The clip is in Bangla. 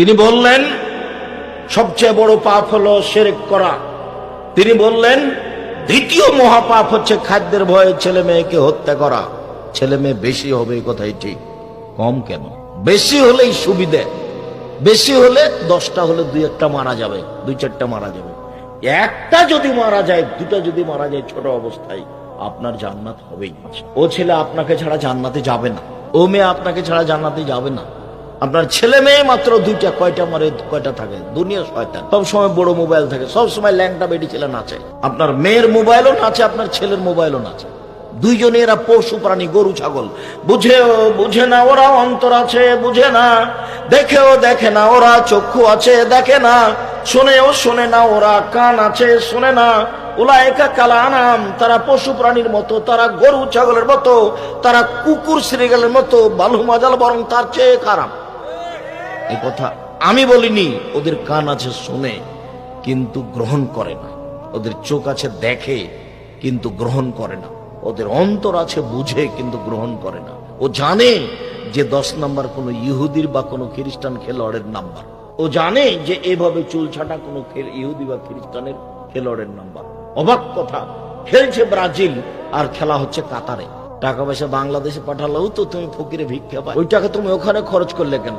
তিনি বললেন সবচেয়ে বড় পাপ হলো শিরক করা। তিনি বললেন দ্বিতীয় মহাপাপ হচ্ছে খাদ্যের ভয়ে ছেলে মেয়েকে হত্যা করা। ছেলে মেয়ে বেশি হবে এই কথাই ঠিক, কম কেন? বেশি হলেই সুবিধে, বেশি হলে 10টা হলে 2-1টা মারা যাবে, 2-4টা মারা যাবে। একটা যদি মারা যায়, 2টা যদি মারা যায় ছোট অবস্থায়, আপনার জান্নাত হবেই। ও ছেলে আপনাকে ছাড়া জান্নাতে যাবে না, ও মেয়ে আপনাকে ছাড়া জান্নাতে যাবে না। আপনার ছেলে মেয়ে মাত্র 2টা, কয়টা মারে, কয়টা থাকে? দুনিয়া শয়তান, সব সময় বড় মোবাইল থাকে, সব সময় ল্যাংটা বেটি ছেলে নাচে। আপনার মেয়ের মোবাইলও নাচে, আপনার ছেলের মোবাইলও নাচে। দুইজনে এরা পশু প্রাণী, গরু ছাগল। বুঝে না ওরা অন্তর আছে, বুঝে না। দেখেও দেখে না ওরা চক্ষু আছে, দেখে না। শোনেও শোনে না ওরা কান আছে, শোনে না। উলাইকা কাল আনাম, তারা পশু প্রাণীর মতো, তারা গরু ছাগলের মতো, তারা কুকুর শ্রীগালের মতো, বালু মাজাল বরং তার চেয়ে খারাপ। এই কথা আমি বলিনি। ওদের কান আছে শোনে কিন্তু গ্রহণ করে না, ওদের চোখ আছে দেখে কিন্তু গ্রহণ করে না, ওদের অন্তর আছে বুঝে কিন্তু গ্রহণ করে না। ও জানে যে 10 নাম্বার কোন ইহুদির বা কোন খ্রিস্টান খেলোয়াড়ের নাম্বার। ও জানে যে এভাবে চুল ছাটা কোন ইহুদি বা খ্রিস্টানের খেলোয়াড়ের নাম্বার। অবাক কথা, খেলছে ব্রাজিল আর খেলা হচ্ছে কাতারে। টাকা পয়সা বাংলাদেশে পাঠালেও তো তুমি ফকিরে ভিক্ষা পাই, ওই টাকা তুমি ওখানে খরচ করলে কেন?